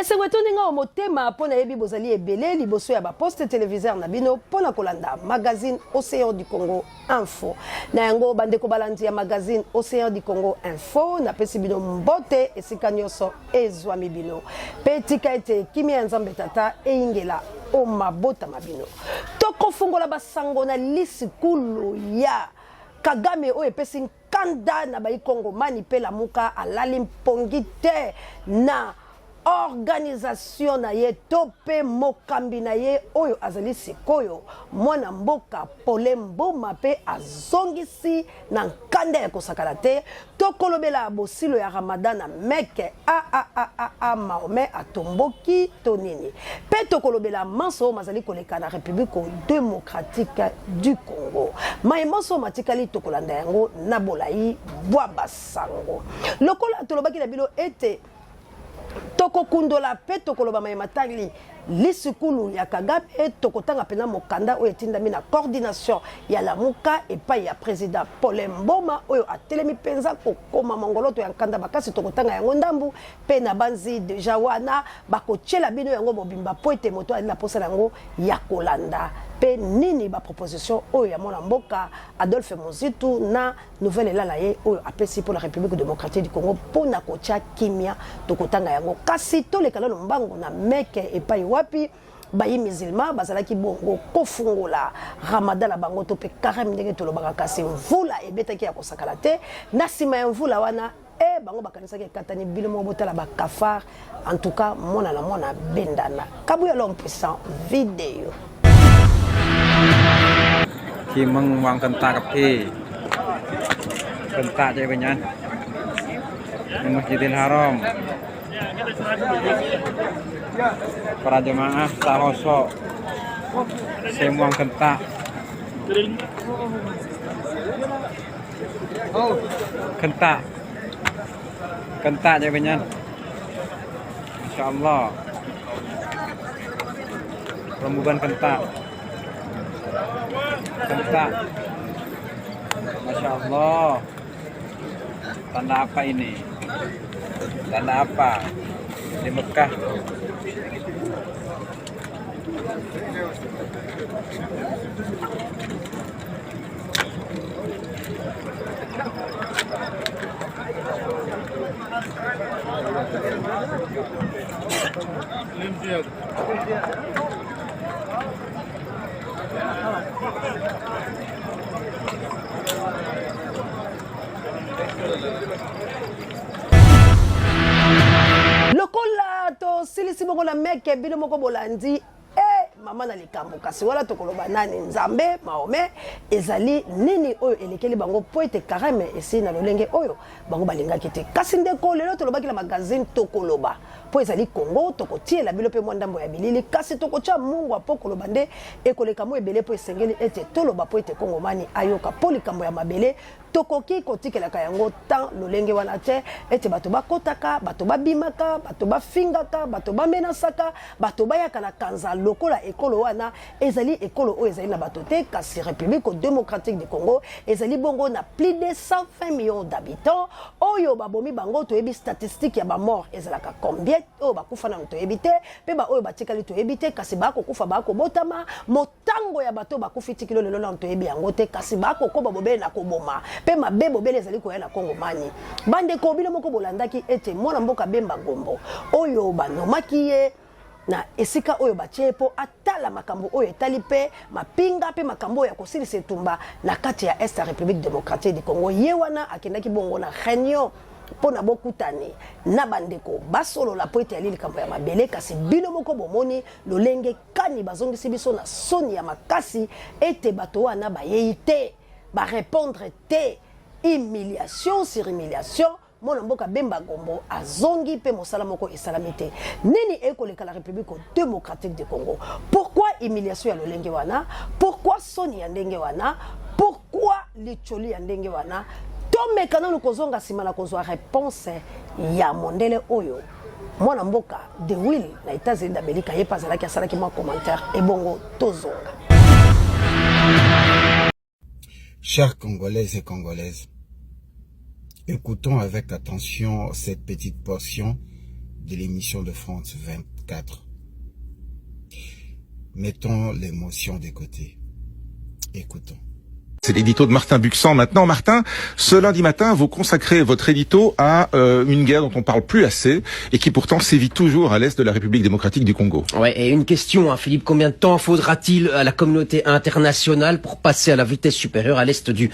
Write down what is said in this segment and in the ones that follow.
Ese wetu ninga omotema pona yebi bozali ebele liboso ya ba poste téléviseur na bino pona kolanda magazine Océan du Congo Info. Na yango bandeko balandi ya magazine Océan du Congo Info na pesi bino mbote esika nyonso ezwami bino. Petika ete kimia nzambe tata eingela o mabota mabino. Toko fungola basango na lisikulu ya Kagame o epesi nkanda na bayi Kongo mani pe la muka alali mpongite na organisation na ye tope mokambi na ye oyo azali sikoyo mwana mboka Pole Mboma pe azongisi na nkanda ya kosakala te tokolobela bosilo ya Ramadan na meke Mahomet atomboki tonini pe tokolobela manso mazali koleka na République démocratique du Congo manso matikali tokolanda yango na bolai bwa basango lokola tolobaki na bilo ete toko kundola pe tokoloba matali lisikulu ya Kagame tokotanga pena mokanda oyo etindami na coordination ya lamuka epai ya président Pole Mboma oyo atelemi penza kokoma mongoloto ya nkanda bakasi tokotanga yango ndambu pe na banzi deja wana bakochela bino yango mobimba po ete moto ali na posa yango ya kolanda pe nini ba proposition oyo ya mwana mboka Adolphe Mozitu na nouvelle elala ye oyo apesi pour la République démocratique du Congo pona kocha kimia tokotanga yango kasi tolekala no mbango na meke epai wapi bayi musulman bazalaki bongo kofungola Ramadan na bango to pe carême ndenge tolobaka kasi mvula ebetaki ya kosakala te na sima ya mvula wana bango bakanisaki ekatani bilimo botala bakafar en tout cas mona na mona bendana kabuya l'homme puissant vidéo Kimang wang kenta kapi kenta je banyak di Masjidil Haram para jemaah Saloso semua kenta kenta je banyak insyaallah rembukan kenta Masya Allah. Tanda apa ini? Tanda apa? Di Mekah. Lokola to silisi bongo na meke bino moko bolandi mama na likambo kasi wala tokoloba nani nzambe Mahomet ezali nini oyo elekeli bango po ete carême esi na lolenge oyo bango balingaki te kasi ndeko lelo tolobaki na magazine tokoloba po ezali Congo tokotiela bilo pe mwandambo ya bilili kasi tokotia mungu apo koloba nde ekoleka mo ebele po esengeli ete toloba po ete Congo mani ayoka po likambo ya mabele tokoki kotikelaka yango tan lolenge wana te ete bato bakotaka bato babimaka bato bafingaka bato bamenasaka bato bayaka na kanza lokola ekolo wana ezali ekolo oyo ezali na bato te kasi République démocratique du Congo ezali bongo na plus de 120 millions d'habitants oyo babomi bango toyebi statistique ya ba mort ezalaka combien oyo bakufa na toyebi te pe ba oyo batikali toyebi te kasi bakokufa bakobotama motango ya bato bakufi tikilo lelo na toyebi yango te kasi bakokoba bobele na koboma pe mabe bobele ezali koya na Congo mani bande ko bino moko bolandaki ete mwana mboka Bemba Gombo oyo banomaki ye na esika oyo batie po atala makambo oyo etali pe mapinga pe makambo ya kosilisa etumba na kati ya Est République démocratique du Congo ye wana akendaki bongo na réunion pona bokutani na bandeko basolola po ete ali likambo ya mabele kasi bino moko bomoni lolenge kani bazongisi biso na soni ya makasi ete bato wana bayei te ba répondre te humiliation sur humiliation mona mboka Bemba Gombo azongi pe mosala moko esalami te nini ekoleka la République démocratique du Congo pourquoi humiliation ya lolenge wana pourquoi soni ya ndenge wana pourquoi licholi ya ndenge wana tomeka nanu kozonga sima na kozwa réponse ya mondele oyo mwana mboka de Will na États-Unis d'Amérique ye pazalaki asalaki mwa commentaire ebongo tozonga. Chers Congolaises et Congolaises, écoutons avec attention cette petite portion de l'émission de France 24. Mettons l'émotion de côté. Écoutons. C'est l'édito de Martin Buxan maintenant. Martin, ce lundi matin, vous consacrez votre édito à une guerre dont on parle plus assez et qui pourtant sévit toujours à l'est de la République démocratique du Congo. Ouais, et une question, hein, Philippe, combien de temps faudra-t-il à la communauté internationale pour passer à la vitesse supérieure à l'est du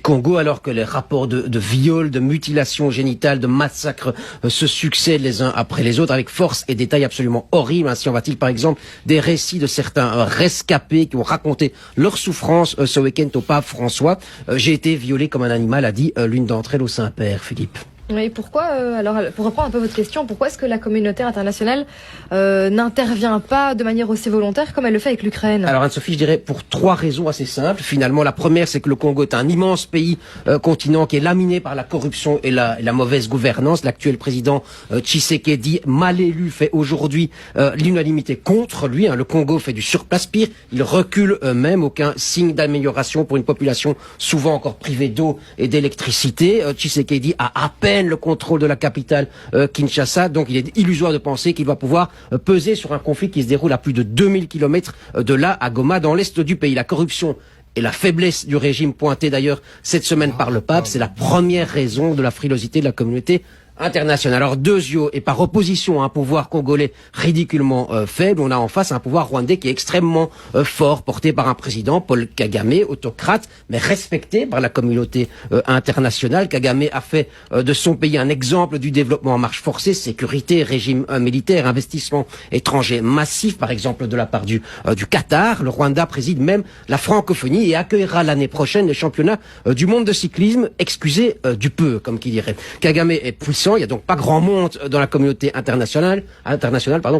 Congo, alors que les rapports de viol, de mutilation génitale, de massacres se succèdent les uns après les autres avec force et détails absolument horribles. Ainsi en va-t-il par exemple des récits de certains rescapés qui ont raconté leur souffrance ce week-end au pape François. J'ai été violé comme un animal, a dit l'une d'entre elles au Saint-Père, Philippe. Oui, pourquoi, alors pour reprendre un peu votre question, pourquoi est-ce que la communauté internationale n'intervient pas de manière aussi volontaire comme elle le fait avec l'Ukraine? Alors Anne-Sophie, je dirais pour 3 raisons assez simples. Finalement, la première, c'est que le Congo est un immense pays, continent qui est laminé par la corruption et la mauvaise gouvernance. L'actuel président Tshisekedi, mal élu, fait aujourd'hui l'unanimité contre lui. Hein. Le Congo fait du surplace, pire, il recule même, aucun signe d'amélioration pour une population souvent encore privée d'eau et d'électricité. Tshisekedi a à peine le contrôle de la capitale Kinshasa, donc il est illusoire de penser qu'il va pouvoir peser sur un conflit qui se déroule à plus de 2000 km de là, à Goma, dans l'est du pays. La corruption et la faiblesse du régime, pointée d'ailleurs cette semaine par le pape, c'est la première raison de la frilosité de la communauté international. Alors deux yeux, et par opposition à un pouvoir congolais ridiculement faible, on a en face un pouvoir rwandais qui est extrêmement fort, porté par un président, Paul Kagame, autocrate, mais respecté par la communauté internationale. Kagame a fait de son pays un exemple du développement en marche forcée, sécurité, régime militaire, investissement étranger massif, par exemple de la part du Qatar. Le Rwanda préside même la francophonie et accueillera l'année prochaine les championnats du monde de cyclisme, excusez du peu, comme qui dirait. Kagame est puissant. Il n'y a donc pas grand monde dans la communauté internationale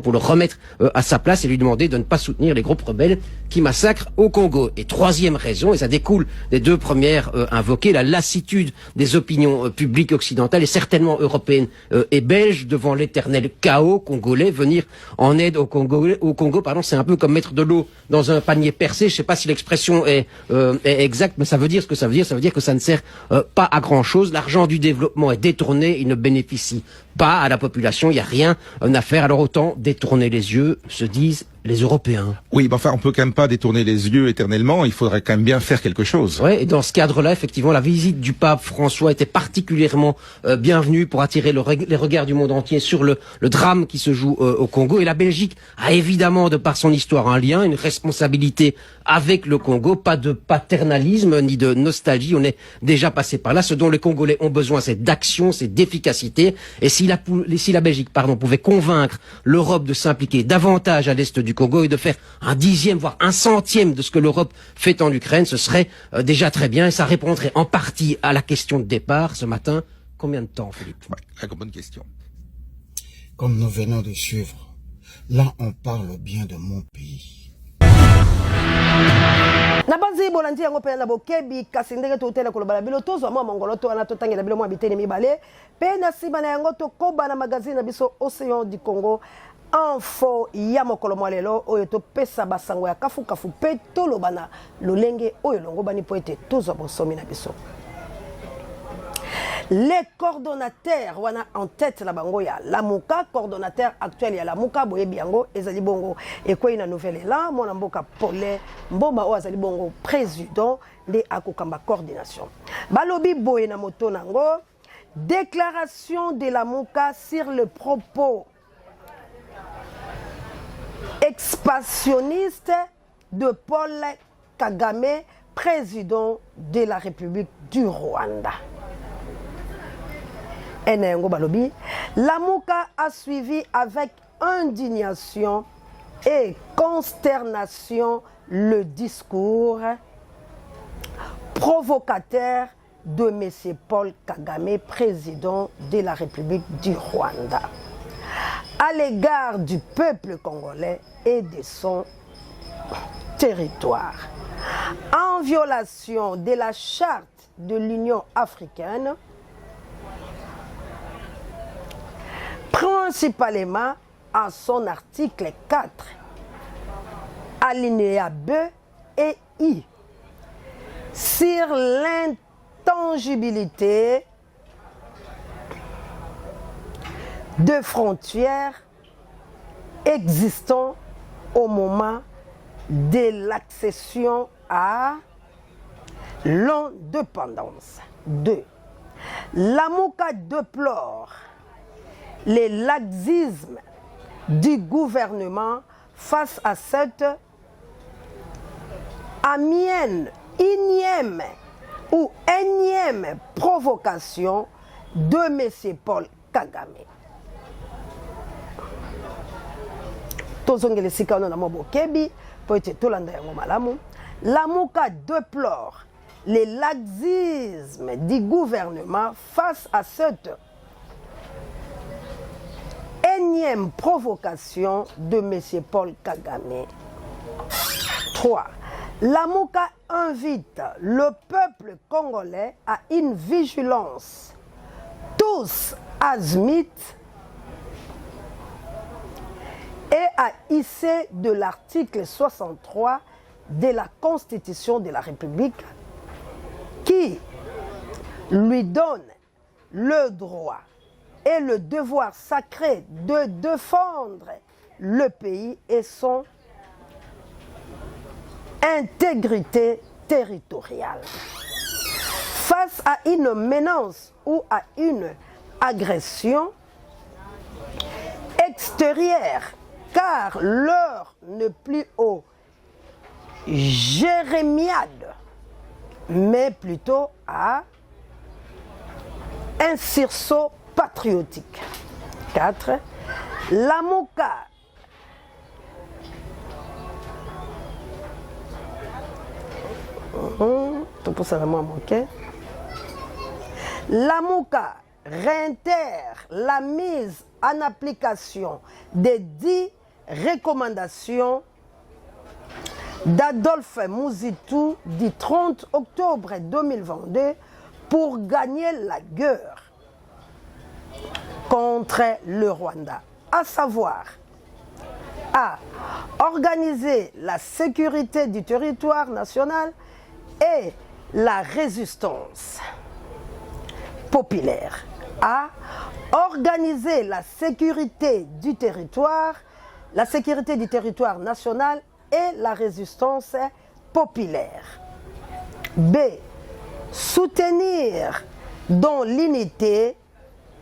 pour le remettre à sa place et lui demander de ne pas soutenir les groupes rebelles qui massacrent au Congo. Et troisième raison, et ça découle des deux premières invoquées, la lassitude des opinions publiques occidentales et certainement européennes et belges devant l'éternel chaos congolais. Venir en aide au Congo, c'est un peu comme mettre de l'eau dans un panier percé. Je ne sais pas si l'expression est exacte, mais ça veut dire ce que ça veut dire. Ça veut dire que ça ne sert pas à grand chose. L'argent du développement est détourné, il ne bénéficie pas à la population, il n'y a rien à faire. Alors autant détourner les yeux, se disent les Européens. Oui, mais enfin, on peut quand même pas détourner les yeux éternellement, il faudrait quand même bien faire quelque chose. Ouais, et dans ce cadre-là, effectivement, la visite du pape François était particulièrement bienvenue pour attirer les regards du monde entier sur le drame qui se joue au Congo. Et la Belgique a évidemment, de par son histoire, un lien, une responsabilité avec le Congo. Pas de paternalisme ni de nostalgie, on est déjà passé par là. Ce dont les Congolais ont besoin, c'est d'action, c'est d'efficacité. Et si la Belgique, pouvait convaincre l'Europe de s'impliquer davantage à l'est du Congo et de faire un dixième, voire un centième de ce que l'Europe fait en Ukraine, ce serait déjà très bien et ça répondrait en partie à la question de départ ce matin. Combien de temps, Philippe? Ouais, la bonne question. Comme nous venons de suivre, là on parle bien de mon pays. Na banzi bolandi yango pe na bokebi kasi ndenge totela kolobala bilo tozwa mwa mongolo to wana totangela bilo mwa biteni mibale pe na sima na yango tokoba na magazine na biso Océan du Congo info ya mokolo mwa lelo oyo topesa basango ya kafu pe toloba na lolenge oyo longo bani po ete tozwa bosomi na biso. Les coordonnateurs wana en tête la bango ya Lamuka, coordonnateur actuel ya Lamuka boye biango ezali bongo et quoi une nouvelle là mon mboka Paulin Mbomba o azali bongo président de akokamba coordination. Balobi boye na moto nango déclaration de Lamuka sur le propos expansionniste de Paul Kagame, président de la République du Rwanda. Lamuka a suivi avec indignation et consternation le discours provocateur de M. Paul Kagame, président de la République du Rwanda, à l'égard du peuple congolais et de son territoire, en violation de la charte de l'Union africaine, principalement en son article 4, alinéa B et I, sur l'intangibilité de frontières existant au moment de l'accession à l'indépendance. 2. Lamuka déplore les laxismes du gouvernement face à cette énième provocation de M. Paul Kagame. Tozongele sika na mobokebi po ete tolanda yango malamu. Lamuka déplore les laxismes du gouvernement face à cette énième provocation de M. Paul Kagame. 3. Lamuka invite le peuple congolais à une vigilance tous azimuts et à hisser de l'article 63 de la Constitution de la République qui lui donne le droit et le devoir sacré de défendre le pays et son intégrité territoriale. Face à une menace ou à une agression extérieure, car l'heure n'est plus aux jérémiades, mais plutôt à un sursaut patriotique. 4. Lamuka Lamuka réintègre la mise en application des 10 recommandations d'Adolphe Muzitu du 30 octobre 2022 pour gagner la guerre contre le Rwanda, à savoir A. Organiser la sécurité du territoire national et la résistance populaire. A. Organiser la sécurité du territoire national et la résistance populaire. B. Soutenir dans l'unité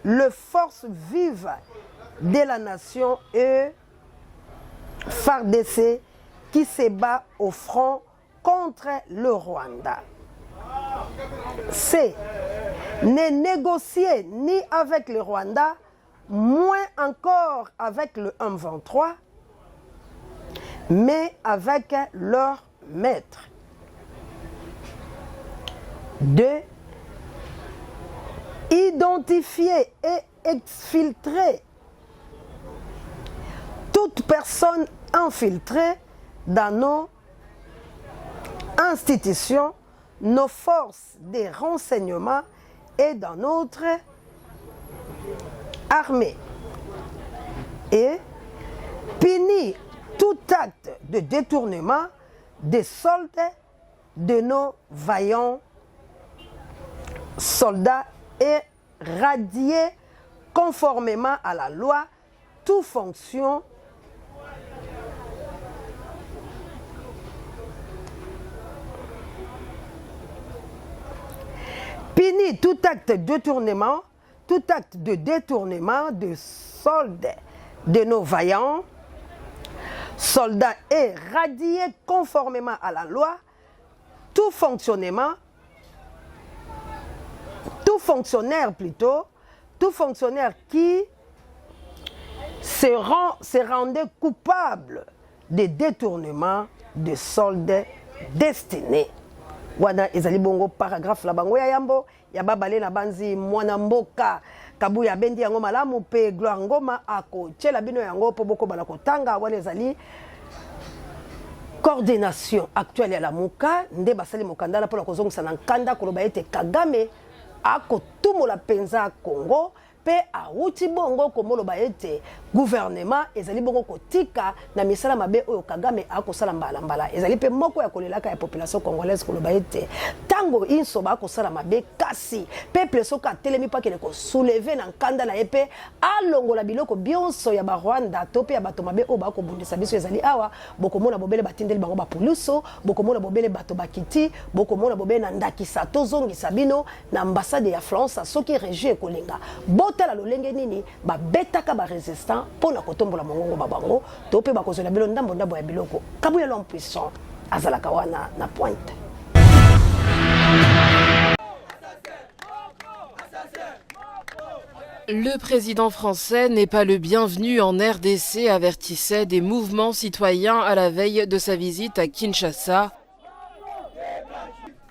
les forces vives de la nation et FARDC qui se bat au front contre le Rwanda. C. Ne négocier ni avec le Rwanda, moins encore avec le M23, mais avec leur maître. 2. Identifier et exfiltrer toute personne infiltrée dans nos institutions, nos forces de renseignement et dans notre armée. Et punir tout acte de détournement des soldats de nos vaillants soldats et radier conformément à la loi toute fonction punir tout acte de détournement de soldats de nos vaillants soldats et radier conformément à la loi tout fonctionnaire qui se rendait coupable de détournement de soldats destinés. Wana ezali bongo paragraphe la bango ya yambo ya babale na banzi mwana mboka kabuya bendi yango malamu pe Gloire Ngoma ako tshela bino yango po boko bala kotanga wana ezali coordination actuelle ya Lamuka nde basali mokandala pona kozongisa na nkanda koloba ete Kagame ako tumola penza Congo pe awuti bongo komoloba ete gouvernement ezali bongo kotika na misala mabe oyo Kagame akosala mbala ezali pe moko ya kolelaka ya population congolaise koloba ete tango inso ba kosala mabe kasi peuple soka telemi pa kele ko soulever na nkanda na epe alongola biloko bionso ya ba Rwanda to pe ya bato mabe oyo ba ko bundisa biso ezali awa bokomona bobele batindeli bango ba puluso bokomona bobele bato bakiti bokomona bobele na ndakisa to zongisa bino na ambassade ya France soki région ekolenga botala lolenge nini ba betaka ba resistant pona kotombola mongongo babango to pe bakozela bilo ndambo ya biloko kabuya l'homme puissant azalaka wana na pointe. Le président français n'est pas le bienvenu en RDC, avertissaient des mouvements citoyens à la veille de sa visite à Kinshasa.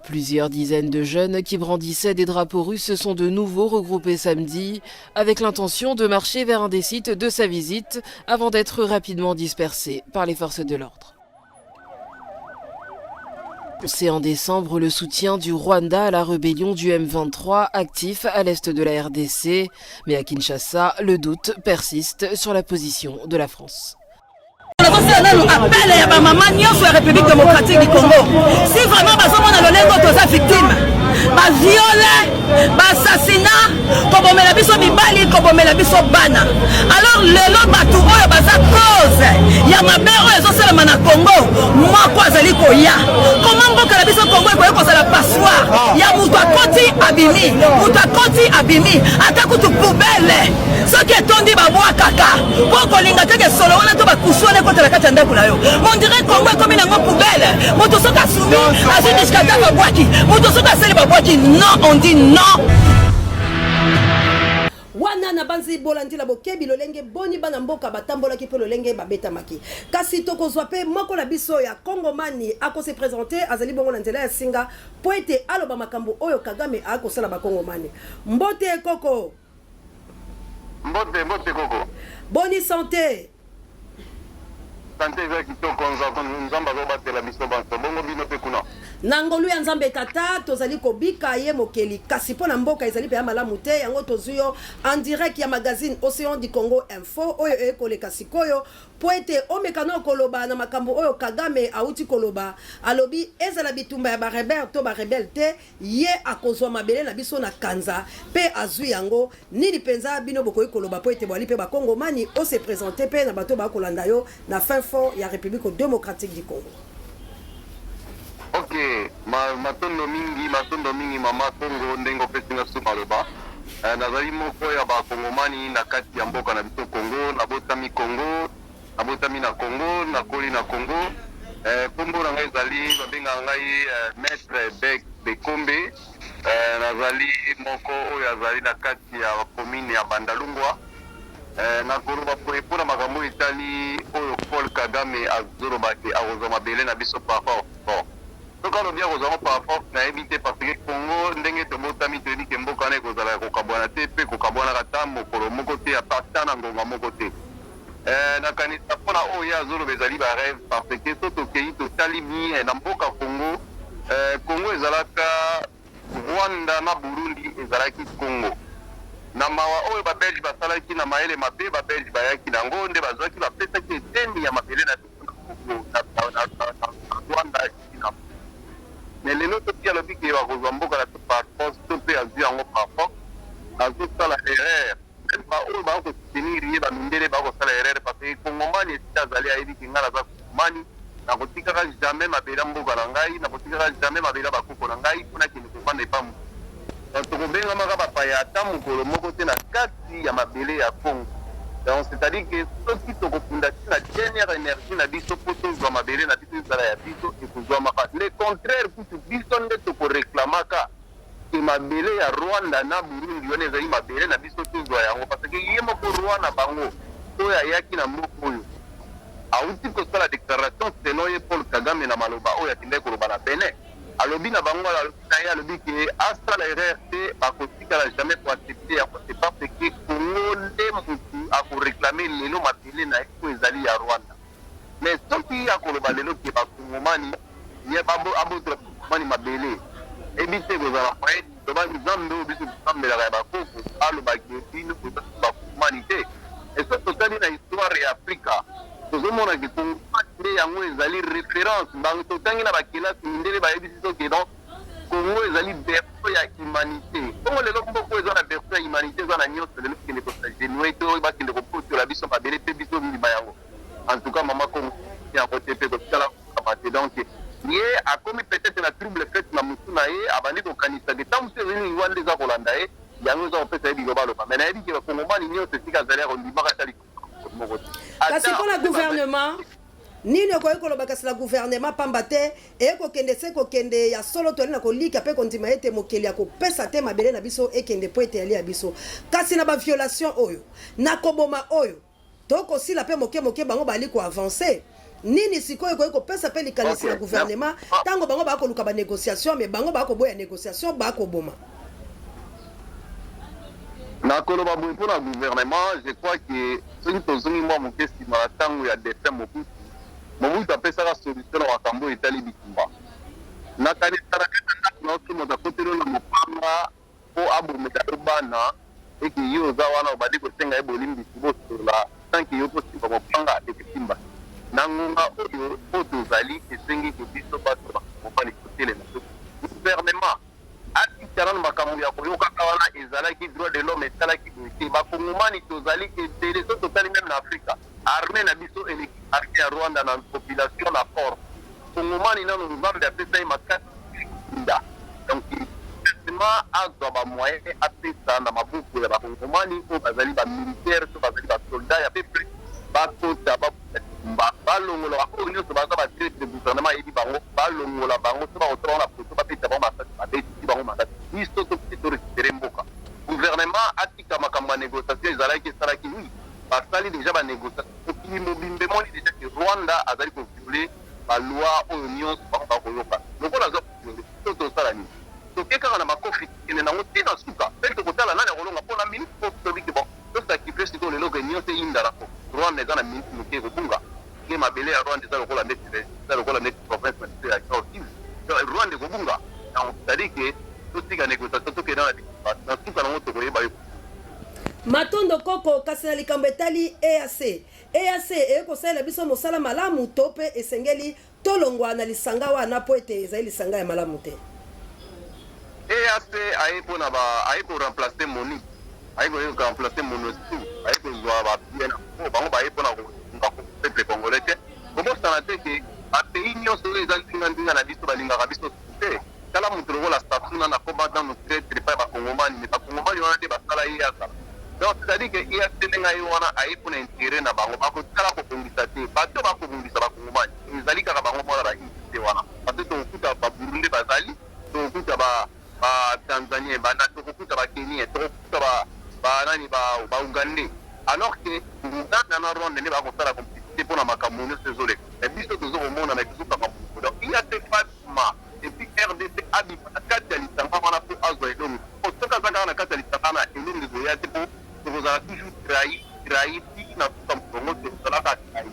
Plusieurs dizaines de jeunes qui brandissaient des drapeaux russes se sont de nouveau regroupés samedi avec l'intention de marcher vers un des sites de sa visite avant d'être rapidement dispersés par les forces de l'ordre. C'est en décembre le soutien du Rwanda à la rébellion du M23 actif à l'est de la RDC. Mais à Kinshasa, le doute persiste sur la position de la France. Appel ya ba maman nyonso ya République démocratique du Congo. Si vraiment bazomona lolengo toza victime, ba viole, ba assassinat, kobomela biso mibali, kobomela biso bana. Alors lelo batu oyo baza cause ya mabe oyo ezosalama na Congo, moko azali koya. Comment mboka na biso Congo ekoki kozala passoire ya mutu akoti abimi, ata kutu poubelle. Soki etondi babwa kaka, po kolinga teke solo wana to bakusone kota la kati ya ndako na yo. On dirait Congo ekomi nango poubelle. Moto soka sumi, azi diskata babwaki. Moto soka seli babwaki. Non, on dit non. Wana na banzi bolandi la bokebi lolenge boni bana mboka batambola ki pe lolenge babeta maki. Kasi tokozwa pe moko na biso ya Kongomani ako se présenter azali bongo na nzela ya singa po ete aloba makambo oyo Kagame akosala ba Kongomani. Mbote koko. Mbote koko. Boni santé. Santé eza kitoko nzamba zo batela biso banso bongo bino pe kuna. Nangolu ya nzambe tata tozali kobika ye mokeli kasi pona mboka ezali pe ya malamu te yango tozuyo en direct ya magazine Océan du Congo Info oyo ekoleka sikoyo po ete omekano koloba na makambo oyo Kagame auti koloba alobi ezala bitumba ya ba rebelle to ba rebelle te ye akozwa mabele na biso na kanza pe azui yango nini penza bino bokoyi koloba po ete bwali pe ba Kongomani o se présenter pe na bato ba kolanda yo na fin fond ya République démocratique du Congo. Ok, matondo mingi mama Congo ndengo pesinga su maloba. Nazali moko ya ba Kongomani na kati ya mboka na biso Congo, nabotami Congo, nabotami na Congo, nakoli na Congo. Kombo na ngai ezali babenga ngai Maître Bekombe. Nazali moko oyo azali na kati ya commune ya Bandalungwa. Nakoloba mpona makambo etali oyo Paul Kagame azoloba ke akozwa mabele na biso par rapport fort. Donc on vient aux enfants par rapport à éviter parce que Congo ndenge tobotami toyebi ke mboka na ekozala kokabwana te pe kokabwana kata mokolo moko te ya parta na ngonga moko te. Nakanisa mpona oyo azoloba ezali barêve parce que so tokei totali bien na mboka Congo. Congo ezalaka Rwanda na Burundi ezalaki Congo. Na mawa oyo babelgi basalaki na mayele mabe babelgi bayaki nango nde bazwaki bapesaki eteni ya mabele na Rwanda. Mais les autres qui ont dit qu'il va vous embarquer à la par force, tout peut agir en par force. À tout ça, l'erreur. Même pas où va se tenir, il va nous dire qu'il va faire l'erreur parce que Congomani est allé à éviter qu'il n'a pas Congomani. N'a pas dit qu'il jamais ma belle ambo galangai, n'a pas dit qu'il jamais ma belle abako galangai, pour qu'il ne comprenne pas. Donc, on va bien avoir ya tamu kolo moko te na kati ya mabele ya Congo. Donc, c'est-à-dire que ceux qui sont confondus la dernière énergie na biso poto za mabele na biso zala ya biso et kuzwa maka. Le contraire kutu biso nde to réclamaka que mabele ya Rwanda na Burundi yone za mabele na biso tuzwa yango parce que yemo ko Rwanda bango to ya yaki na moko oyo. Auti ko sala déclaration selon ye Paul Kagame na maloba oyo atinde ko loba na Benin. Alobi na bango alobi que asala erreur te bakotika la jamais pour accepter c'est pas parce que Congo nde mutu ako réclamer lelo mabele na eko ezali ya Rwanda. Mais soki akoloba lelo ke ba Kongomani ye babo abotra mani mabele ebite kozala point to ba nzambe obiso nzambe la ba koko aloba ke bino ko ba Kongomani te et ce totali na histoire ya Afrika tozomona ke Congo nde yango ezali référence bango totangi na bakelasi mindele bayebisi soki donc Congo ezali berceau ya humanité bongo lelo mboko eza na berceau ya humanité eza na nyonso lelo kende kosagenue to bakende kopotola biso mabele mpe biso ndima yango en tout cas mama Congo yango te mpe kosala kamate donc ye akomi peut-être na trouble fait na mutu na ye abandi kokanisa ke ntango mosu ezali wande eza kolanda ye yango eza kopesa ye biloba loba me nayebi ke bakongomani nyonso esika azali akondimaka tali moko te kasi mpona gouvernement nini okoki koloba kasi na gouvernement pamba te ekokende se kokende ya solo toali na kolika mpe kondima ete mokili ya kopesa te mabele na biso ekende mpo ete yali ya biso kasi na baviolation oyo na koboma oyo tokosila mpe moke bango bali koavance nini sikoyo koki kopesa mpe likanisi na gouvernement ntango bango bakoluka banégociation me bango bakoboya négociation bakoboma nakoloba boye mpo na gouvernement je crois que soki tozongi mwa moke nsima na ntango ya destin mobutu apesaka solution na makambo oyo etali bitumba nakanisaka kaka ndako naoso moto akoteli na mopanga mpo abomela yo bana eke ye oza wana obandi kosenga ye bolimbisi bosola tanke yo kosimba mopanga ekesimba na ngonga oyo po tozali esengi ke biso bato bakokani kotelema gouvernement atikala na makambo ya koyokaka wana ezalaki droit de l'homme esalaki boye bakongomani tozali ebele so totali meme na afrika armée na biso eleki armée ya rwanda na population na force kongomani nano nzambe apesa ye makasi nda donc gouvernement azwa bamoyen apesa na maboko ya bakongomani oyo bazali bamilitaire to bazali basoldat ya peuple bakota balongola baoyo nyonso baza badirecte de gouvernement yebi bango balongola bango so bakotola na poto bapesa bango makasi babetisi bango makasi biso tokiti torecupere mboka gouvernement atika makambo ya négociation ezalaki esalaki wi basali déjà banégociation okili mobimbe moni déjà ke rwanda azali koviole baloi oyo nyonso bango bakoyoka lokola aza koviole so tosala nini toke kaka na makofi kende nango tina suka mpe tokotala nani akolonga mpona minute po tobiki bon tosakifle sikoyo lelo ke nyonso eyindanako rwanda eza na minute moke ekobunga ke mabele ya rwanda eza lokola neti province na biso ya Kivu rwanda ekobunga c'est-à-dire ke totika négociation tokenda na suka nango tokoyeba yo matondo koko kasi na likambo etali EAC ekosalela biso mosala malamu to mpe esengeli tolongwa na lisanga wana po ete ezali lisanga ya malamu te EAC aye koremplace MONUC aye koremplace MONUSCO aye kozwa bapien bango baye mpona kounga peuple congolais te kobosana te ke bapays nyonso oyo eza ndinga na biso balingaka biso te tala moto lokola statuna na combattant no traître epai ya bakongomani me bakongomani wana te basala EAC donc c'est-à-dire que EAC ndenge ye wana aye mpona intérêt na bango bakotala kobongisa te bato bakobongisa bakongomani ezali kaka bango mwana bainvité wana parce que tokokuta baburundi bazali tokokuta batanzanien tokokuta bakenya tokokuta banani baugandais alors que uganda na rwanda nde bakosala complicité mpona makambo nyonso ezoleka me biso tozokomona na biso kaka moko donc EAC fatima epuis RDC abima na kati ya lisanga wana mpo azwa elongi soki aza kaka na kati ya lisanga na elongi ezoya te mpo tokozala toujours trahi ti na suka mokongo tozalaka trahi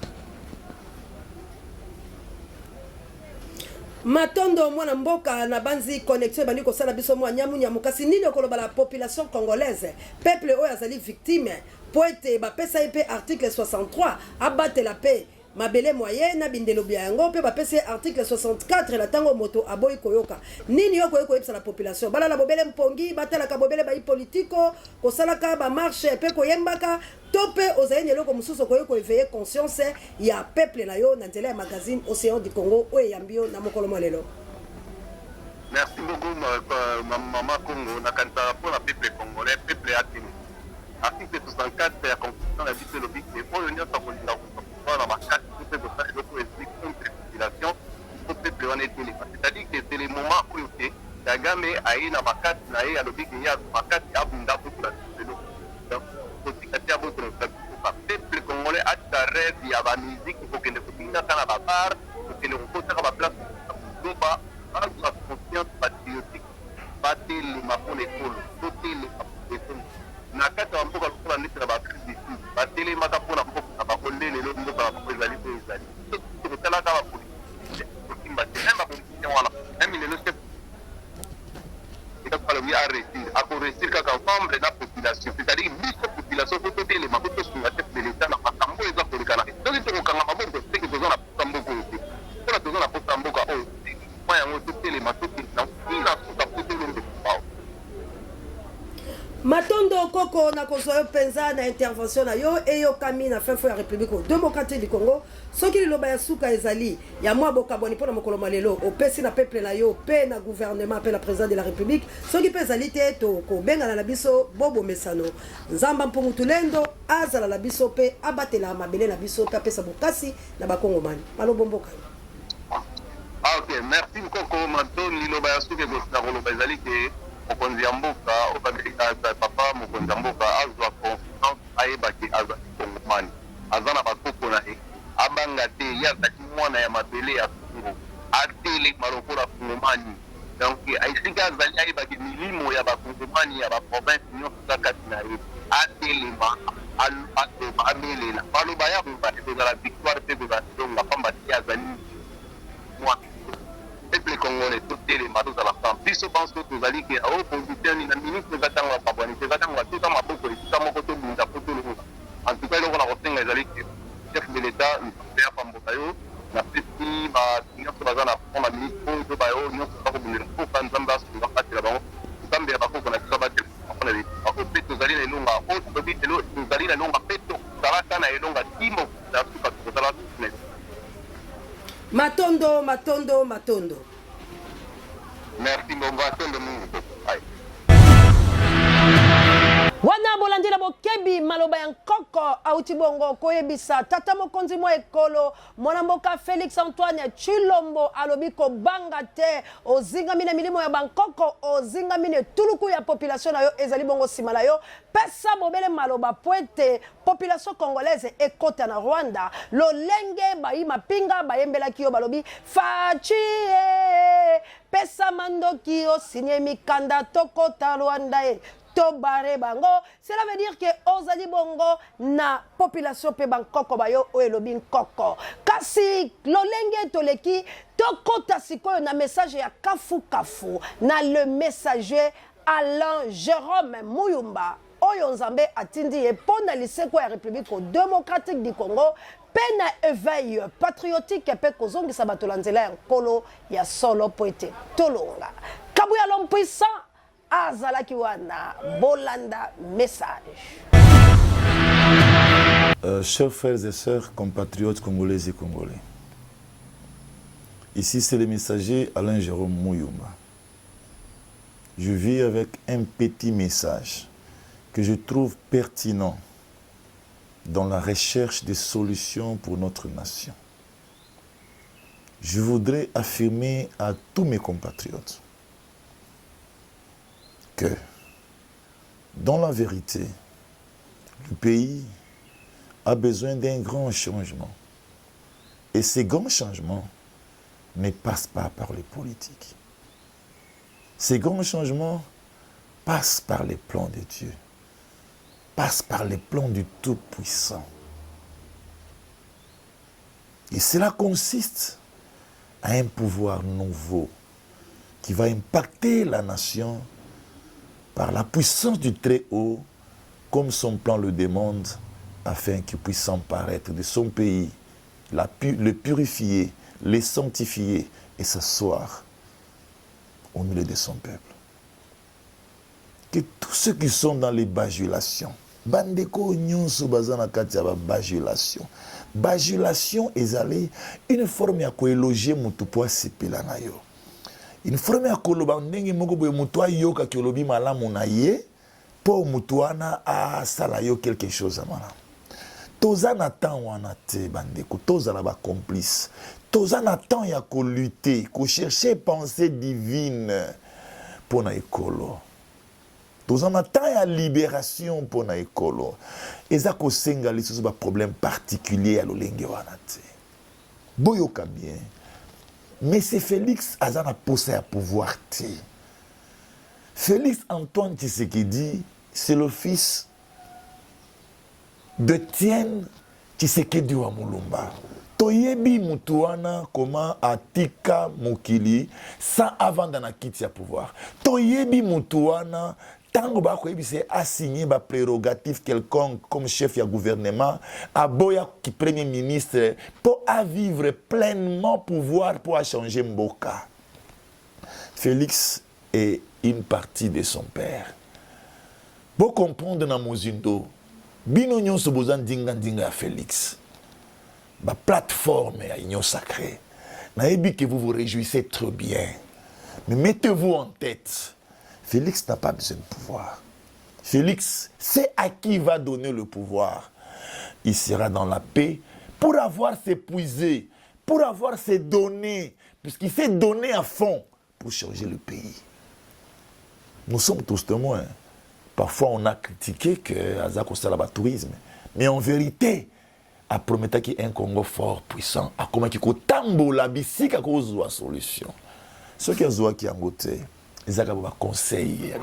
matondo mwana mboka na banzi connexion ebandi kosala biso mwa nyamu kasi nini okoloba la population congolaise peuple oyo azali victime po ete bapesa ye mpe article 63 abatela mpe mabele moyen na bindelo bya yango mpe bapesa ye article 64 na ntango moto aboyi koyoka nini yo koyi koyebisa la population balala bobele mpongi batalaka bobele bayi politiko kosalaka bamarshe mpe koyembaka to mpe ozali na eloko mosusu okoyi koeveye conscience ya peuple na yo na nzela ya magazine Océan du Congo oyo eyambi yo na mokolo mwa lelo. Merci beaucoup mama Congo nakanisaka mpona peuple congolais peuple atini article 64 ya constitution ya biso elobi ke oyo nyonso akolinga na makasi mpe kosala eloko ezali contre population po peuple wana etelema c'est-à-dire que c'est le moment oyo te Kagame aye na makasi na ye alobi ke ye makasi abunda population eloko donc kotika te abotoloka peuple congolais atika rêve ya bamusike kokende kobingaka na babar kokende kokotaka baplace koba bazwa conscience patriotique batelema mpona ekolo totelema mpona na kati ya bamboka lokola ndeti na baafrique du sud batelemaka mpona mboka na bakonde lelo mboka na bango ezali oyo ezali tokotalaka bapolitisien kosimba te meme bapolitisien wana meme lelo chef ekakalobi aresir akoresir kaka ensemble na population c'est-à-dire biso population po totelema po tosunga chef de moko na kozwa yo penza na intervention na yo eyokami na fin fo ya République démocratique du Congo soki liloba ya suka ezali ya mwa bokabwani mpona mokolo malelo opesi na peuple na yo pe na gouvernement pe na président de la République soki pe ezali te tokobengana na biso bobomesano nzamba mpungutu lendo azala na biso pe abatela mabele na biso pe apesa bokasi na bakongomani malobomboka. Ok, merci Nkoko Matoni liloba ya suka ekosila koloba ezali ke mokonzi ya mboka papa mokonzi ya mboka azwa confiance ayebaki azali kongomani aza na bakoko na ye abanga te ye azali mwana ya mabele ya Kongo atelema lokola kongomani donc esika azali ayebaki milimo ya bakongomani ya baprovince nyonso eza kati na ye atelema amelela baloba ya boba ekozala victoire mpe ekozala ndonga pamba te azali mwana peuple congolais tout les matos à la fin biso pense que tous ali que opposition ni na ministre zatanga babwani zatanga tout ça maboko et tout ça moko to bunda poto lo en tout cas le la rotenga ezali que chef de l'état père pambotayo na petit ba nyonso bazana pour la ministre to bayo nyonso ba ko bunda ko kanzamba so ba patela bango nzambe ya bako na tsaba te on avait ako peto zali na elonga o to bitelo zali na elonga peto saraka na elonga timo da suka to zala Matondo, Matondo, Matondo. Merci, mon Matondo. Wana bolandila bokebi maloba ya nkoko auti bongo koyebisa tata mokonzi mo ekolo mwana mboka Félix Antoine Chilombo alobi ko banga te ozinga mine milimo ya bankoko ozinga mine tuluku ya population na yo ezali bongo simala yo pesa bobele maloba poete population congolaise ekota na Rwanda lolenge bayi mapinga bayembela kiyo balobi fachi pesa mandoki yo sinye mikanda tokota Rwanda Tobare bango, cela veut dire que ozali bongo na population pe bankoko bayo o elobi nkoko. Kasi lolenge toleki tokota sikoyo na message ya kafu kafu na le messager Alain Jérôme Muyumba oyo nzambe atindi ye pona liseko ya République démocratique du Congo pena éveil patriotique pe kozongisa bato la nzela ya nkolo ya solo poete tolonga. Kabuya l'homme puissant Azalaki wana bolanda message. Chers frères et sœurs, compatriotes congolaises et congolais, ici c'est le messager Alain Jérôme Muyumba. Je viens avec un petit message que je trouve pertinent dans la recherche des solutions pour notre nation. Je voudrais affirmer à tous mes compatriotes que, dans la vérité, le pays a besoin d'un grand changement. Et ces grands changements ne passent pas par les politiques. Ces grands changements passent par les plans de Dieu, passent par les plans du Tout-Puissant. Et cela consiste à un pouvoir nouveau qui va impacter la nation par la puissance du Très-Haut, comme son plan le demande, afin qu'il puisse s'emparaître de son pays, le purifier, le sanctifier et s'asseoir au milieu de son peuple. Que tous ceux qui sont dans les bajulations, bandeko nyonso bazana kati ya bajulation, bajulation ezali une forme ya koeloger mutu po asepela na yo. Une forme ya koloba ndenge moko boye mutu ayoka ki olobi malamu na ye po mutu wana asala yo quelque chose à malamu. Toza na temps wana te bandeko, toza la ba complice. Toza na temps ya ko lutter, ko chercher pensée divine pour na ekolo. Toza na temps ya libération pour na ekolo. Eza ko senga lisusu ba problème particulier à lolenge wana te. Boyoka bien. Mais c'est Félix Azana posé à pouvoir. Félix Antoine Tshisekedi, c'est le fils de Tienne Tshisekedi wa Mulumba. Toyebi mutuana comment atika mokili sans avant dans la kiti ya pouvoir. Toyebi mutuana tango ba koyebi c'est assigné ba prérogative quelconque comme chef ya gouvernement à boya qui premier ministre pour à vivre pleinement pouvoir pour changer mboka. Félix est une partie de son père. Pour comprendre na mozindo, bino nyonso bozan dinga ya Félix. Ba plateforme ya union sacrée. Naebi que vous vous réjouissez trop bien. Mais mettez-vous en tête, Félix n'a pas besoin de pouvoir. Félix sait à qui il va donner le pouvoir. Il sera dans la paix pour avoir s'épuiser, pour avoir ses données, puisqu'il s'est donné à fond pour changer le pays. Nous sommes tous témoins. Parfois, on a critiqué que Azak au tourisme. Mais en vérité, a promis qu'il y a un Congo fort, puissant. A comment qu'il y a tambo la bissi qui a une solution. Ceux qui ont qui ont goûté, ils ont un conseil.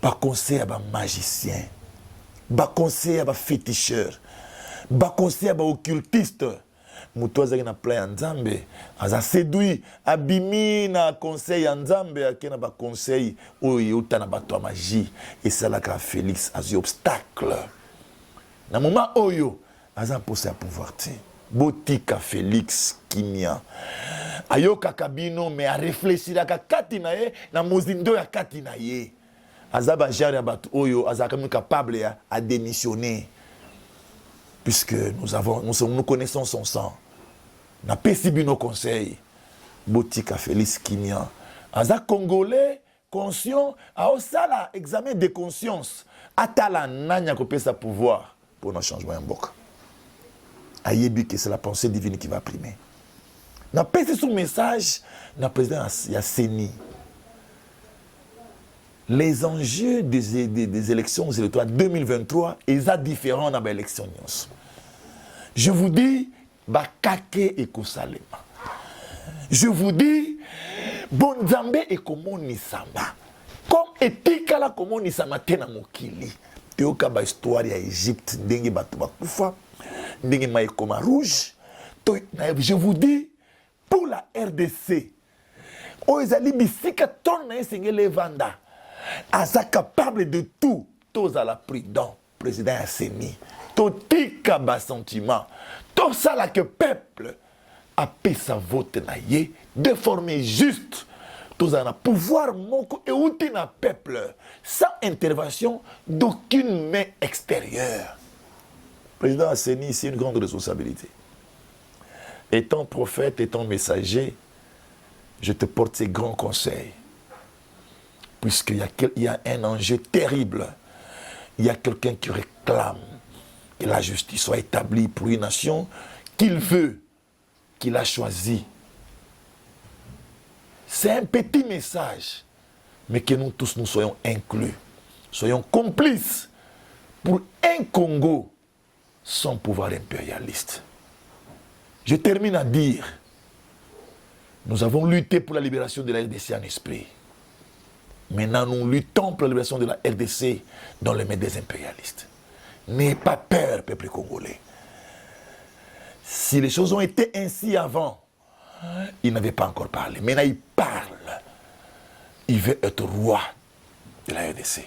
Un conseil à un magicien. Un conseil à un féticheur. Un conseil à un occultiste. Mutu azaki na plan ya Nzambe aza séduit abimi na conseil ya Nzambe akena ba conseil oyo utana bato ya magie et c'est là que Félix a eu obstacle na moment oyo aza posé à pouvoir te botika Félix kimia ayoka kabino mais a réfléchir ka kati na ye na mozindo ya kati na ye aza ba genre ya bato oyo aza capable à démissionner puisque nous connaissons son sang. N'a pas subi nos conseils. Botika Félix Kimia. Aza Congolais, conscient, a aussi l'examen de conscience. Atala nanya kopé sa pouvoir pour nos changements en boka. Ayebi que c'est la pensée divine qui va primer. N'a pas ce message, n'a président Yasseni. Les enjeux des élections électorales 2023 sont différents dans l'élection. Je vous dis, bakake et kosalema. Je vous dis, bonzambe et komoni sama. Comme etika la komoni sama tena mokili. Teoka ba histoire ya Égypte, ndenge batu bakufa, ndenge maye koma rouge. Je vous dis, pour la RDC, oezali bisika ton na esengele vanda. Aza capable de tout, tous à la prudent, président Asseni, totika bas sentiment, tout ça là que peuple a payé sa vote naïe, de former juste, tous à la pouvoir moko et outil na peuple, sans intervention d'aucune main extérieure. Président Asseni, c'est une grande responsabilité. Étant prophète, étant messager, je te porte ces grands conseils. Puisqu'il y a un enjeu terrible. Il y a quelqu'un qui réclame que la justice soit établie pour une nation qu'il veut, qu'il a choisi. C'est un petit message, mais que nous tous nous soyons inclus, soyons complices pour un Congo sans pouvoir impérialiste. Je termine à dire, nous avons lutté pour la libération de la RDC en esprit. Maintenant, nous luttons pour la libération de la RDC dans les mains des impérialistes. N'ayez pas peur, peuple congolais. Si les choses ont été ainsi avant, il n'avait pas encore parlé. Maintenant, il parle. Il veut être roi de la RDC.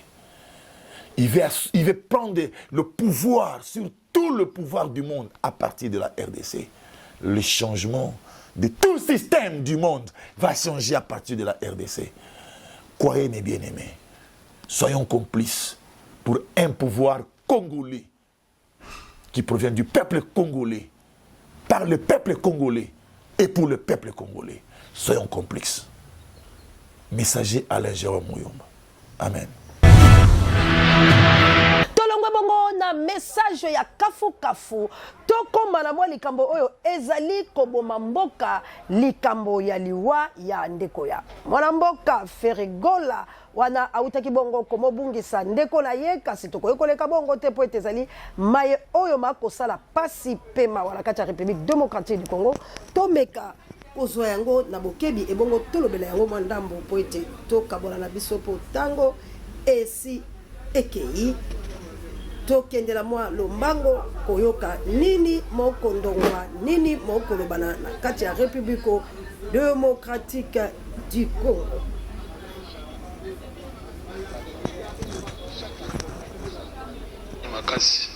Il veut prendre le pouvoir sur tout le pouvoir du monde à partir de la RDC. Le changement de tout le système du monde va changer à partir de la RDC. Croyez mes bien-aimés, soyons complices pour un pouvoir congolais qui provient du peuple congolais, par le peuple congolais et pour le peuple congolais. Soyons complices. Messager Alain Jérôme Mouyomba. Amen. Na message ya kafu kafu tokoma na mwa likambo oyo ezali koboma mboka likambo ya liwa ya ndeko ya mwana mboka Ferigola wana autaki bongo komobungisa ndeko na ye kasi tokoyekoleka bongo te po ezali maye oyo makosala pasi pema wana kati ya République démocratique du Congo tomeka kozwa yango na bokebi ebongo tolobela yango mwa ndambo po ete tokabona na biso po tango esi ekei tokendela mwa lombango koyoka nini moko ndongwa nini moko lobana na kati ya République démocratique du Congo. Makasi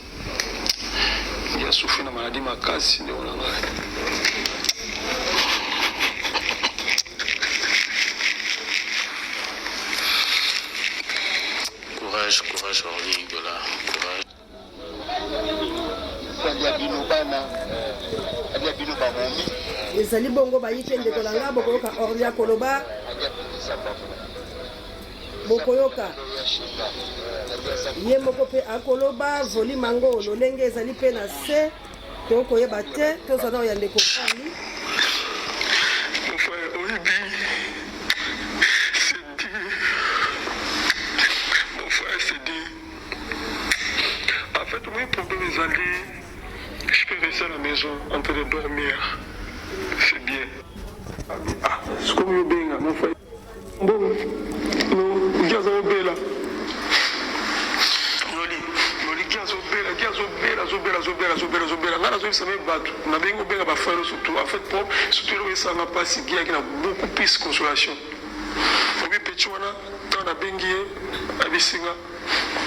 ya sufi na maladi makasi ndio unanga Courage, Orly, Gola, courage. ezali bongo bayite ndeko na nga bokoyoka Orly akoloba bokoyoka ye moko mpe akoloba volume yango lolenge ezali mpe na se tokoyeba te tozwa na oya ndeko Orly. Mon frère, oui, c'est dit. Mon frère, c'est dit. En fait, oui, pour mes alliés, je peux rester à la maison en train de dormir. C'est bien. Ah, c'est comme le bien, mon frère. Bon, non, Gaza Obela. Noli Gaza Obela. Là, je vais me battre. On a bien obéi à faire surtout. En fait, pour surtout le ça n'a pas si bien, il y a beaucoup plus de consolation. Obi Pechuana, tant à Benguié, à Bissinga.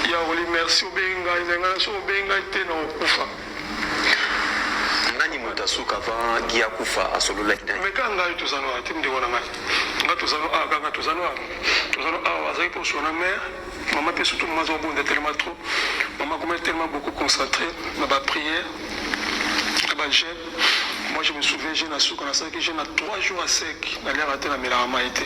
Il y a Oli merci au Benga, il y a un son Benga et non Kufa. Nani mutasuka va gia kufa asolula kidai. Mais quand on a eu tout ça, on a dit qu'on a fait pour son mère. Maman peut surtout moi au bout de tellement trop. Maman comment tellement beaucoup concentré. Ma prière. Ma jeune. Moi je me souviens jeune à souk on a ça que jeune à 3 jours à sec. D'aller rater la mélarama été.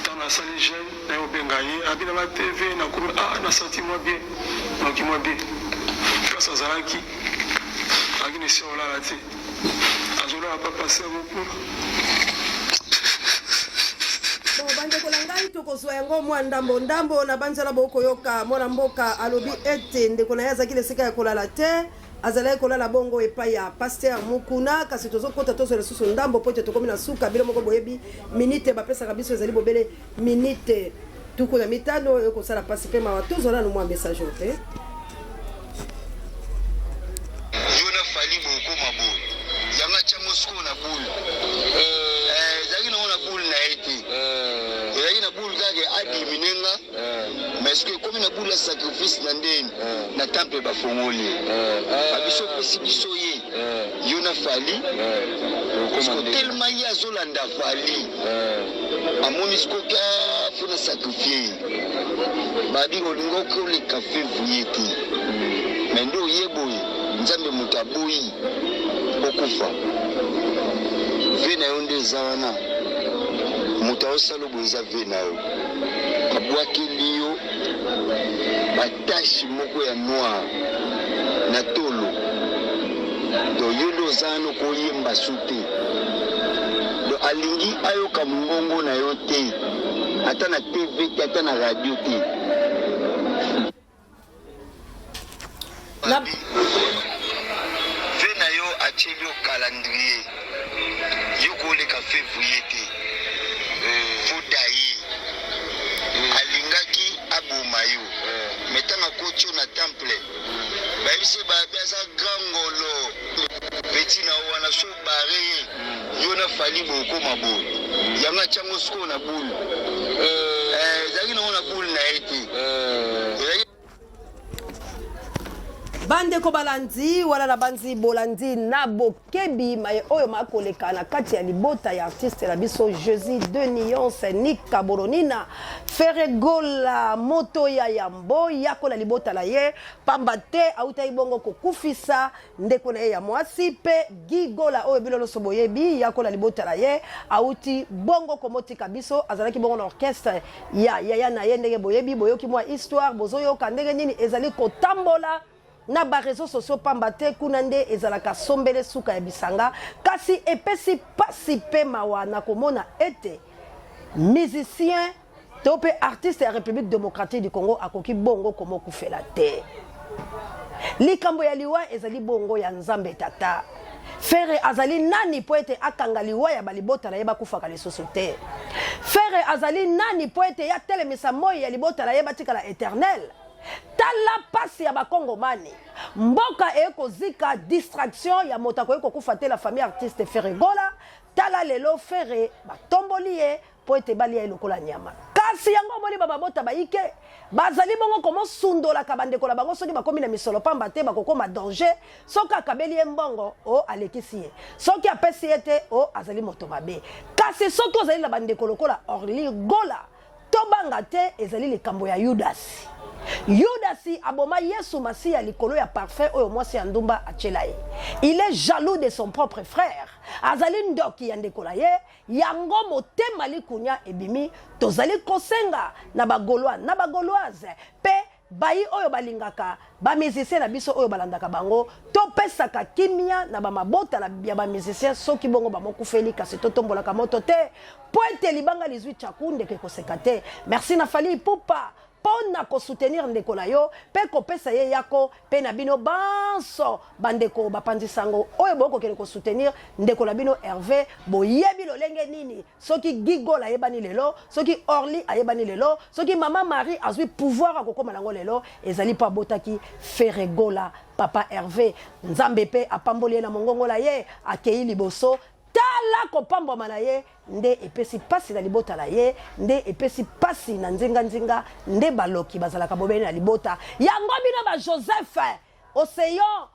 Dans la salle jeune, na au bengaye, habite la TV, na comme na senti moi bien. Donc moi bien. Grâce à Zalaki. Agine si on l'a raté. Azola n'a pas passé beaucoup. bandeko na ngai tokozwa yango mwa ndambo na banzela bokoyoka mwana mboka alobi ete ndeko na ye azalaki esika ya kolala te azalaki kolala bongo epai ya Pasteur Mukuna kasi tozokota tozwela susu ndambo po ete tokomi na suka bino moko boyebi minite bapesaka biso ezali bobele minite tuku na mitano oyo kosala pasi mpe mawa tozwala no mwa message oyo te yona fali bokoma boye yanga chango sko na bulu zaki na ona bulu na ete zaki na bulu kake adiminenga mais que comme na bulu sacrifice na ndeni na temple bafongoli babiso pesi biso ye yona fali parce que tellement ya zolanda fali amoni sko ka funa sacrifier babi olingo ko le café vuyeti mais ndo yeboye nzambe mutabuyi okufa vena yonde zana mutao salobo za vena yo kabwaki liyo batashi moko ya noir na tolo do yondo zano ko yemba sute do alingi ayoka mungongo na yo te ata na TV te ata na radio te vena yo acheli au calendrier yo koleka février te fodaye alingaki aboma yo metanga kocho na temple bayebisi babiaza grangolo peti na wana so bare yo na fali bokoma boye yanga chango sko na bulu zaki na ona bulu na ete bandeko balandi wala na banzi bolandi na bokebi maye oyo makoleka na kati ya libota ya artiste la biso Jésus de Nuance Nika Boronina Feregola moto ya yambo yako la libota la ye pambate auta ibongo kokufisa ndeko na ye ya mwasi pe gigola oyo bilolo soboyebi yako la libota la ye auti bongo komoti kabiso azalaki bongo na orchestre ya na ye ndenge boyebi boyoki mwa histoire bozoyo kandenge nini ezali kotambola na ba réseaux sociaux pambate kuna nde ezalaka sombele suka ya bisanga kasi epesi pasi pe mawa na komona ete musicien tope artiste ya République démocratique du Congo akoki bongo komo kufela te likambo ya liwa ezali bongo ya nzambe tata Frère azali nani po ete akanga liwa ya balibota na ye bakufaka lisusu te Frère azali nani po ete ya telemisa moi ya libota na ye batikala éternel tala pasi ya bakongomani mboka eko zika distraction ya motako eko kufa la famille artiste Feregola tala lelo Fere batomboli ye po ete balia lokola nyama kasi yango moni baba bota baike bazali bongo komo sundola kabandeko la bango soki bakomi na misolo pamba te bakokoma danger soki akabeli ye mbongo o alekisi ye soki apesi ye te o azali moto mabe kasi soki ozali na bandeko lokola Orly Gola tobanga te ezali likambo ya Yudas Yudasi aboma Yesu Masi ya likolo ya parfait oyo mwasi ya ndumba achela ye. Il est jaloux de son propre frère. Azali ndoki ya ndekola ye, yango motema likunya ebimi, tozali kosenga na bagoloise, pe bayi oyo balingaka, ba musicien na biso oyo balandaka bango, to pesaka kimia na ba mabota na ya ba musicien soki bongo ba mokufeli kasi to tombolaka moto te, po ete libanga lizwi chakunde ke kosekate. Merci na Fally Ipupa. Pona ko soutenir ndeko na yo pe ko pesa ye yako pe na bino banso bandeko bapandi sango oyo boko kele ko soutenir ndeko la bino Hervé boyebi lolenge nini soki Gigola yebani lelo soki Orly ayebani lelo soki Maman Marie azwi pouvoir akokoma nango lelo ezali pa botaki Ferregola papa Hervé nzambe pe apamboli na mongongo la ye akei liboso tala kopambwa manaye nde epesi pasi na libota la ye nde epesi pasi na nzinga nde baloki bazalaka bobeni na libota yango bino ba Joseph Océan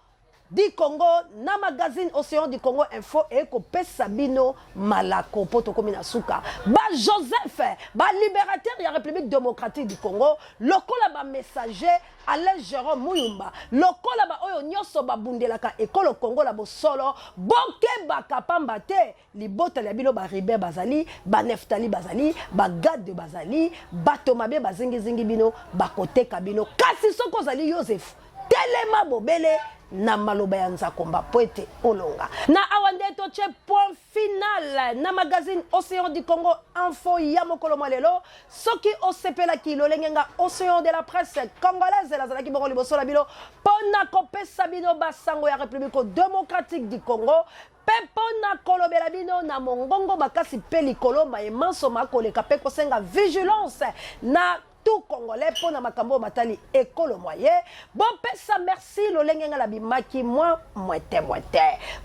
du Congo na magazine Océan du Congo info eko pesa bino malako poto komina suka ba Joseph ba libérateur ya République démocratique du Congo lokola ba messager Alain Jérôme Muyumba lokola ba oyo nyoso ba bundelaka ekolo Congo la bosolo boke bakapamba te libota la bino ba Ribé bazali ba Neftali bazali ba Gad de bazali bato mabe bazingi bino bakoteka bino kasi soko zali Joseph telema bobele na maloba ya nzakomba poete olonga na awande toche point final na magazine Océan du Congo info ya mokolo malelo soki osepela ki lolengenga Océan de la presse congolaise la zalaki bongo liboso la bilo pona kopesa bino basango ya République démocratique du Congo pepo na kolobela bino na mongongo bakasi pe likolo maemanso makoleka pe kosenga vigilance na tout Congolais pour na makambo matali ekolo moye bon pesa merci lolengenga la bimaki moi moite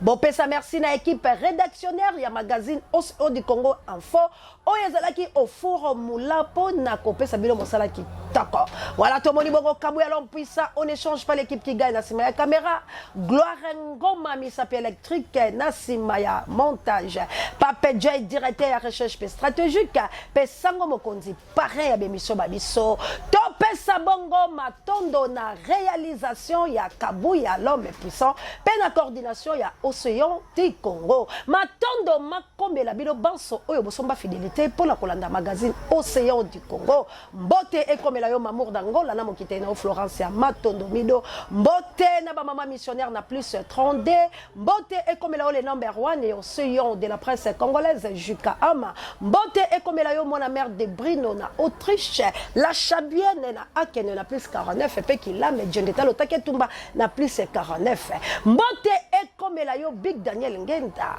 bon pesa merci na équipe rédactionnaire ya magazine Océan du Congo info oyezalaki au four moulapo na kopesa bino mosala ki tako voilà tout moni bongo kabu ya l'homme puissant on échange pas l'équipe qui gagne na sima ya caméra Gloire Ngoma misapi électrique na sima ya montage Pape Joy directeur ya recherche stratégique pe sango mokonzi pareil ya bémission babiso to pesa bongo matondo na réalisation ya kabu ya l'homme puissant pe na coordination ya Océan du Congo matondo makombela bino banso oyo bosomba fidélité pour la kolanda magazine Océan du Congo mbote ekomela yo mamour d'Angola na mokite na Florence ya matondo mido mbote na ba mama missionnaire na plus 32 mbote ekomela yo le number 1 et Océan de la presse congolaise Juka Ama mbote ekomela yo mona mère de Brino na Autriche la chabienne na Akene na plus 49 pe kila me jendeta lotake tumba na plus 49 mbote ekomela yo Big Daniel Ngenda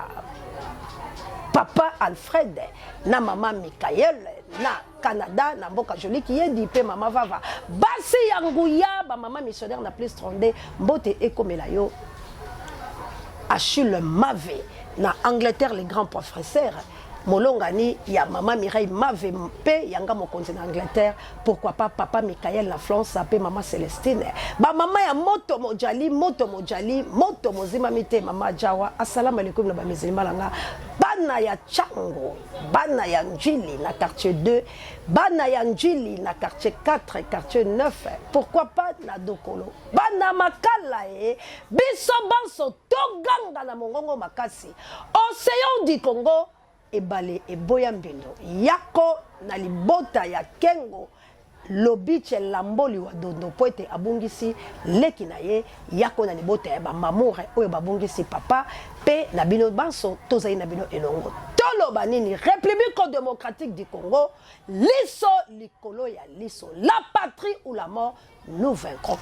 Papa Alfred na Maman Michael na Canada na mboka joli qui est dit pe Mama Vava basi yanguya ba mama missionnaire na plus 32 mbote ekomela yo Achille Mavé na Angleterre les grands professeurs Molongani ya Maman Mireille Mavé pe yanga mokonzi na Angleterre pourquoi pas Papa Michael na France pe Maman Célestine ba mama ya moto mojali moto mozima mite Mama Jawa assalamu alaikum na ba mizima langa bana ya Chango bana ya Njili na quartier 2 bana ya Njili na quartier 4 quartier 9 pourquoi pas na Dokolo bana makala biso banso toganga na mongongo makasi Océan du Congo ebale eboya mbindo yako na libota ya Kengo lobiche lamboli wa dondo poete abungisi leki na ye yako na libota ya ba mamour oyo babungisi papa pe na bino banso tozai na bino elongo tolo banini République démocratique du Congo liso likolo ya liso la patrie ou la mort nous vaincrons.